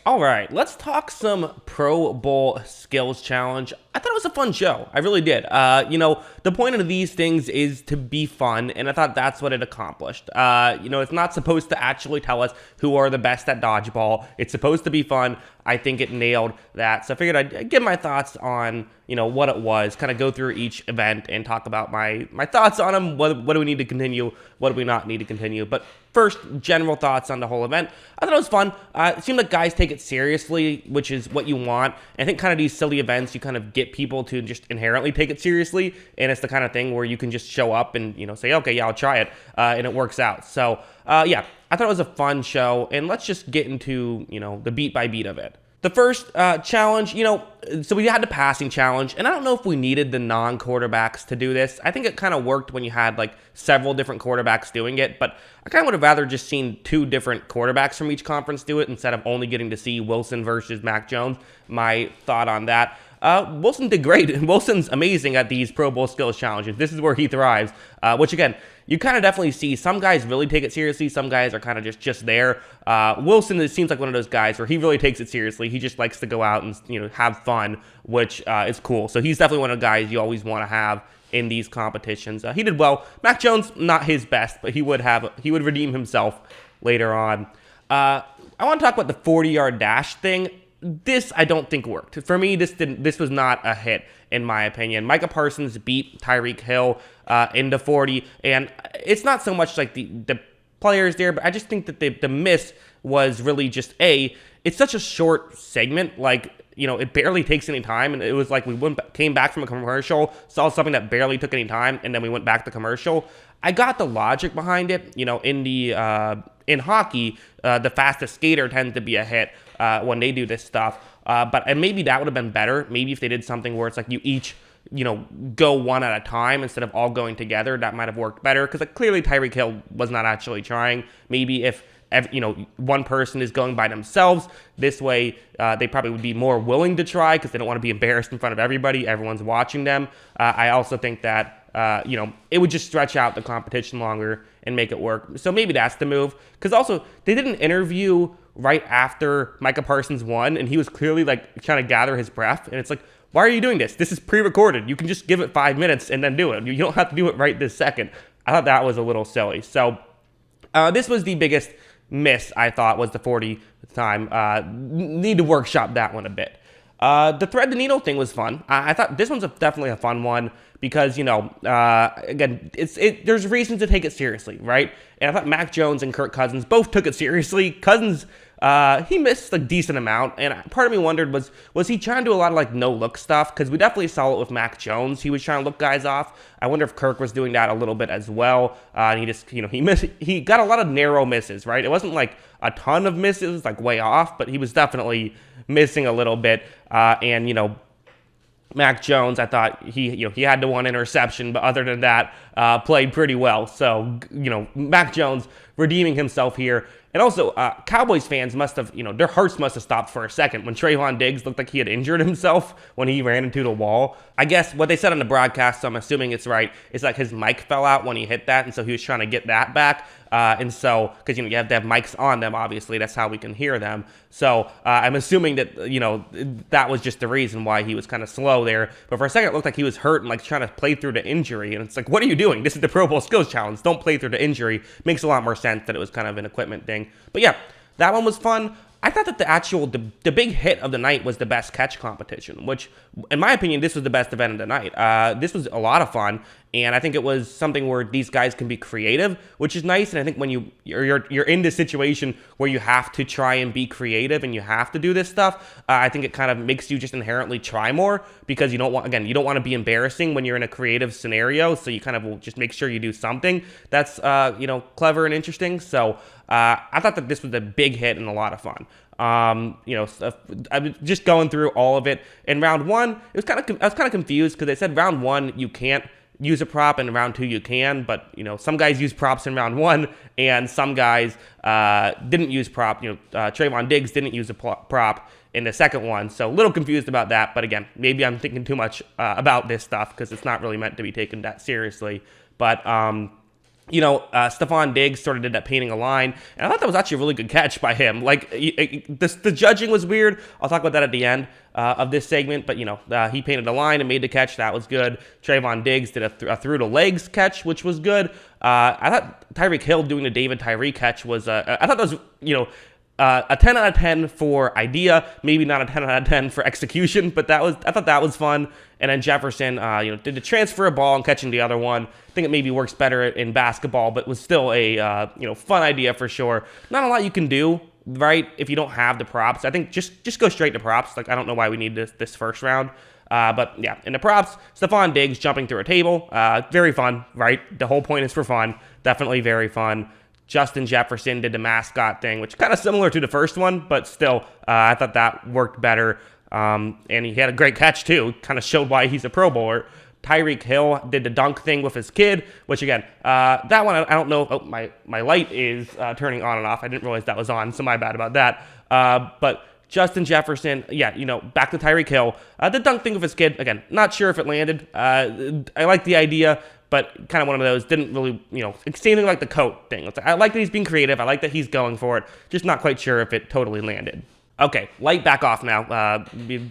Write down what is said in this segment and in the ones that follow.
All right, let's talk some Pro Bowl skills challenge. I thought it was a fun show. I really did. The point of these things is to be fun, and I thought that's what it accomplished. It's not supposed to actually tell us who are the best at dodgeball. It's supposed to be fun. I think it nailed that. So I figured I'd give my thoughts on, what it was, kind of go through each event and talk about my thoughts on them. What do we need to continue? What do we not need to continue? But first, general thoughts on the whole event. I thought it was fun. It seemed like guys take it seriously, which is what you want. And I think kind of these silly events, you kind of get people to just inherently take it seriously. And it's the kind of thing where you can just show up and, say, okay, yeah, I'll try it. And it works out. So, I thought it was a fun show. And let's just get into, the beat by beat of it. The first challenge, so we had the passing challenge, and I don't know if we needed the non-quarterbacks to do this. I think it kind of worked when you had like several different quarterbacks doing it, but I kind of would have rather just seen two different quarterbacks from each conference do it instead of only getting to see Wilson versus Mac Jones. My thought on that. Wilson did great. Wilson's amazing at these Pro Bowl skills challenges. This is where he thrives, which again, you kind of definitely see some guys really take it seriously. Some guys are kind of just there. Wilson, it seems like one of those guys where he really takes it seriously. He just likes to go out and, have fun, which is cool. So he's definitely one of the guys you always want to have in these competitions. He did well. Mac Jones, not his best, but he would redeem himself later on. I want to talk about the 40-yard dash thing. This I don't think worked. For me, this was not a hit, in my opinion. Micah Parsons beat Tyreek Hill into 40, and it's not so much like the players there, but I just think that the miss was really just it's such a short segment, it barely takes any time, and it was like we came back from a commercial, saw something that barely took any time, and then we went back to commercial. I got the logic behind it. In hockey, the fastest skater tends to be a hit when they do this stuff. But maybe that would have been better. Maybe if they did something where it's like you each, go one at a time instead of all going together, that might have worked better. Because clearly Tyreek Hill was not actually trying. Maybe if one person is going by themselves, this way they probably would be more willing to try because they don't want to be embarrassed in front of everybody. Everyone's watching them. I also think that it would just stretch out the competition longer and make it work. So maybe that's the move. Because also, they did an interview right after Micah Parsons won, and he was clearly trying to gather his breath. And it's like, why are you doing this? This is pre-recorded. You can just give it 5 minutes and then do it. You don't have to do it right this second. I thought that was a little silly. So this was the biggest miss, I thought, was the 40 time. Need to workshop that one a bit. The thread the needle thing was fun. I thought this one's definitely a fun one because, again, there's reasons to take it seriously, right? And I thought Mac Jones and Kirk Cousins both took it seriously. Cousins, he missed a decent amount, and part of me wondered, was he trying to do a lot of no-look stuff? Because we definitely saw it with Mac Jones. He was trying to look guys off. I wonder if Kirk was doing that a little bit as well. And he just, he got a lot of narrow misses, right? It wasn't like a ton of misses, way off, but he was definitely missing a little bit. Mac Jones, I thought he had the one interception, but other than that, played pretty well. So, Mac Jones redeeming himself here. And also, Cowboys fans must have, their hearts must have stopped for a second when Trayvon Diggs looked like he had injured himself when he ran into the wall. I guess what they said on the broadcast, so I'm assuming it's right, is his mic fell out when he hit that, and so he was trying to get that back. And so, because, you have to have mics on them, obviously, that's how we can hear them. So, I'm assuming that, that was just the reason why he was kind of slow there. But for a second, it looked like he was hurt and, trying to play through the injury. And it's like, what are you doing? This is the Pro Bowl Skills Challenge. Don't play through the injury. Makes a lot more sense that it was kind of an equipment thing. But yeah, that one was fun. I thought that the big hit of the night was the best catch competition, which, in my opinion, this was the best event of the night. This was a lot of fun, and I think it was something where these guys can be creative, which is nice. And I think when you're in this situation where you have to try and be creative and you have to do this stuff, I think it kind of makes you just inherently try more because you don't want to be embarrassing when you're in a creative scenario. So you kind of will just make sure you do something that's clever and interesting. So I thought that this was a big hit and a lot of fun. I was just going through all of it. In round one, I was kind of confused because they said round one you can't use a prop, and in round two you can. But some guys use props in round one, and some guys didn't use prop. Trayvon Diggs didn't use a prop in the second one, so a little confused about that. But again, maybe I'm thinking too much about this stuff because it's not really meant to be taken that seriously. But Stephon Diggs sort of did that painting a line, and I thought that was actually a really good catch by him. Like, the judging was weird. I'll talk about that at the end of this segment, but, he painted a line and made the catch. That was good. Trayvon Diggs did a through-to-legs catch, which was good. I thought Tyreek Hill doing the David Tyree catch was, I thought that was, a 10 out of 10 for idea, maybe not a 10 out of 10 for execution, but I thought that was fun. And then Jefferson, did the transfer a ball and catching the other one. I think it maybe works better in basketball, but was still a, fun idea for sure. Not a lot you can do, right, if you don't have the props. I think just go straight to props. Like, I don't know why we need this first round. But yeah, in the props, Stephon Diggs jumping through a table, very fun, right? The whole point is for fun. Definitely very fun. Justin Jefferson did the mascot thing, which is kind of similar to the first one, but still, I thought that worked better. And he had a great catch, too. Kind of showed why he's a Pro Bowler. Tyreek Hill did the dunk thing with his kid, which, again, that one, I don't know. Oh, my light is turning on and off. I didn't realize that was on, so my bad about that. But Justin Jefferson, back to Tyreek Hill. The dunk thing with his kid, again, not sure if it landed. I like the idea, but kind of one of those, didn't really, same thing like the coat thing. I like that he's being creative. I like that he's going for it. Just not quite sure if it totally landed. Okay, light back off now.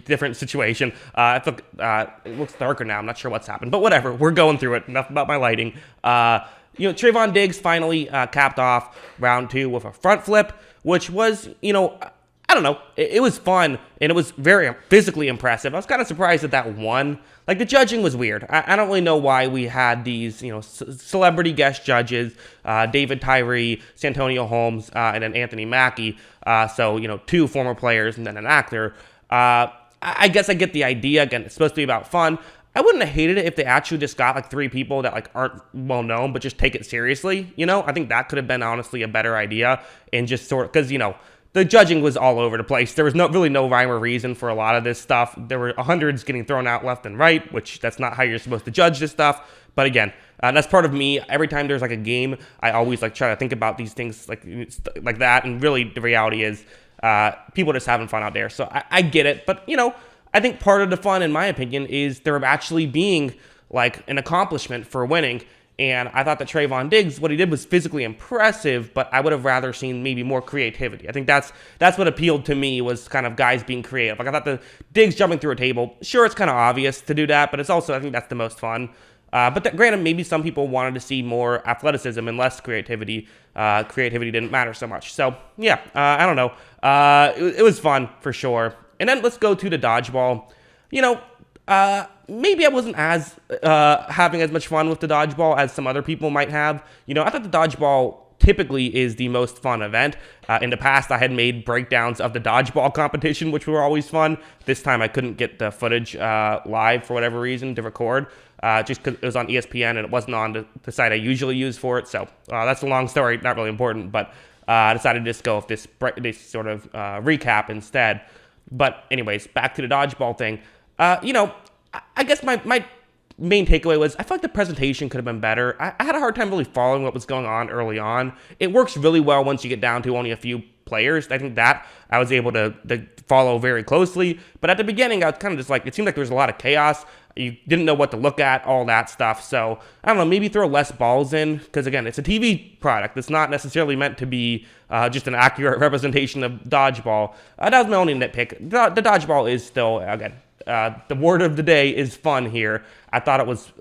Different situation. It looks darker now. I'm not sure what's happened, but whatever. We're going through it. Enough about my lighting. Trayvon Diggs finally capped off round 2 with a front flip, which was, I don't know. It was fun, and it was very physically impressive. I was kind of surprised that won. Like, the judging was weird. I don't really know why we had these, celebrity guest judges, David Tyree, Santonio Holmes, and then Anthony Mackie. So, 2 former players and then an actor. I guess I get the idea. Again, it's supposed to be about fun. I wouldn't have hated it if they actually just got, 3 people that, aren't well-known, but just take it seriously, I think that could have been, honestly, a better idea. And just because, the judging was all over the place. There was really no rhyme or reason for a lot of this stuff. There were hundreds getting thrown out left and right, which that's not how you're supposed to judge this stuff. But again, that's part of me. Every time there's a game, I always try to think about these things like that. And really, the reality is, people are just having fun out there. So I get it. But I think part of the fun, in my opinion, is there actually being an accomplishment for winning. And I thought that Trayvon Diggs, what he did was physically impressive, but I would have rather seen maybe more creativity. I think that's what appealed to me, was kind of guys being creative. I thought the Diggs jumping through a table, sure, it's kind of obvious to do that, but it's also, I think that's the most fun. But granted, maybe some people wanted to see more athleticism and less creativity. Creativity didn't matter so much. So, yeah, I don't know. It was fun, for sure. And then let's go to the dodgeball. Maybe I wasn't as having as much fun with the dodgeball as some other people might have. I thought the dodgeball typically is the most fun event. In the past, I had made breakdowns of the dodgeball competition, which were always fun. This time, I couldn't get the footage live for whatever reason to record, just because it was on ESPN and it wasn't on the site I usually use for it. So that's a long story, not really important, but I decided to just go with this sort of recap instead. But anyways, back to the dodgeball thing. I guess my main takeaway was I felt like the presentation could have been better. I had a hard time really following what was going on early on. It works really well once you get down to only a few players. I think that I was able to follow very closely. But at the beginning, I was kind of just it seemed like there was a lot of chaos. You didn't know what to look at, all that stuff. So, I don't know, maybe throw less balls in. Because, again, it's a TV product. It's not necessarily meant to be just an accurate representation of dodgeball. That was my only nitpick. The dodgeball is still, again, the word of the day is fun here. I thought it was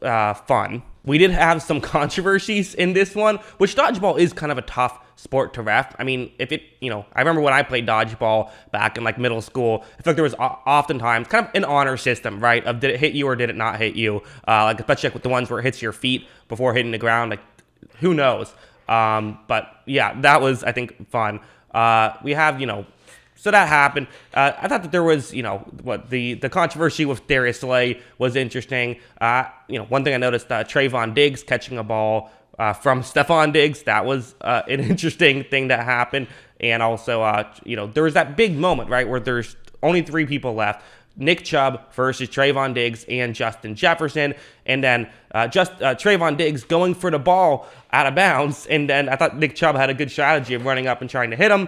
fun. We did have some controversies in this one, which dodgeball is kind of a tough sport to ref. I mean, I remember when I played dodgeball back in middle school, I feel like there was oftentimes kind of an honor system, right? Of did it hit you or did it not hit you? Especially with the ones where it hits your feet before hitting the ground. Who knows? But yeah, that was, I think, fun. We have, so that happened. I thought that there was, the controversy with Darius Slay was interesting. One thing I noticed, Trayvon Diggs catching a ball from Stephon Diggs. That was an interesting thing that happened. And also, there was that big moment, right, where there's only 3 people left. Nick Chubb versus Trayvon Diggs and Justin Jefferson. And then Trayvon Diggs going for the ball out of bounds. And then I thought Nick Chubb had a good strategy of running up and trying to hit him.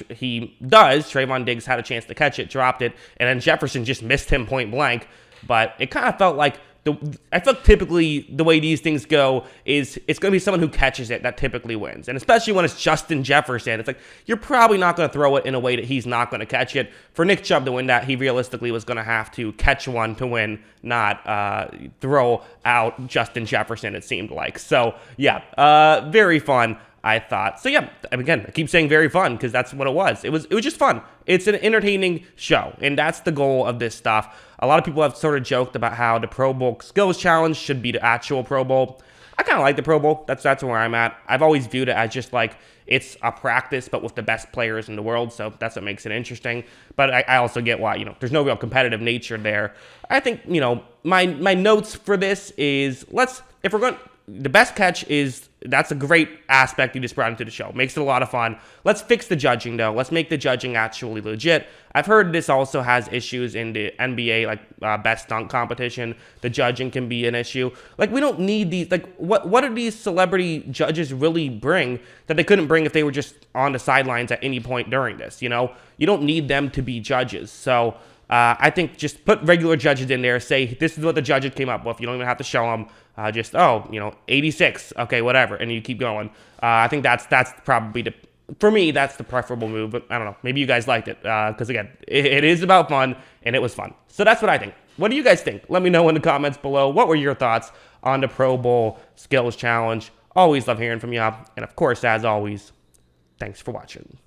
He does. Trayvon Diggs had a chance to catch it, dropped it. And then Jefferson just missed him point blank. But it kind of felt like I feel like typically the way these things go is it's going to be someone who catches it that typically wins. And especially when it's Justin Jefferson, it's like you're probably not going to throw it in a way that he's not going to catch it. For Nick Chubb to win that, he realistically was going to have to catch one to win, not throw out Justin Jefferson, it seemed like. So, yeah, very fun, I thought. So yeah, again, I keep saying very fun because that's what it was. It was just fun. It's an entertaining show, and that's the goal of this stuff. A lot of people have sort of joked about how the Pro Bowl Skills Challenge should be the actual Pro Bowl. I kind of like the Pro Bowl. That's where I'm at. I've always viewed it as just like it's a practice, but with the best players in the world. So that's what makes it interesting. But I also get why, there's no real competitive nature there. I think, my notes for this is if we're going, the best catch is, that's a great aspect you just brought into the show. Makes it a lot of fun. Let's fix the judging, though. Let's make the judging actually legit. I've heard this also has issues in the NBA, like best dunk competition. The judging can be an issue. Like, we don't need these. Like, what do these celebrity judges really bring that they couldn't bring if they were just on the sidelines at any point during this? You don't need them to be judges. So I think just put regular judges in there. Say, this is what the judges came up with. You don't even have to show them. 86. Okay, whatever. And you keep going. I think that's probably for me, that's the preferable move. But I don't know. Maybe you guys liked it. Because again, it is about fun and it was fun. So that's what I think. What do you guys think? Let me know in the comments below. What were your thoughts on the Pro Bowl Skills Challenge? Always love hearing from you. And of course, as always, thanks for watching.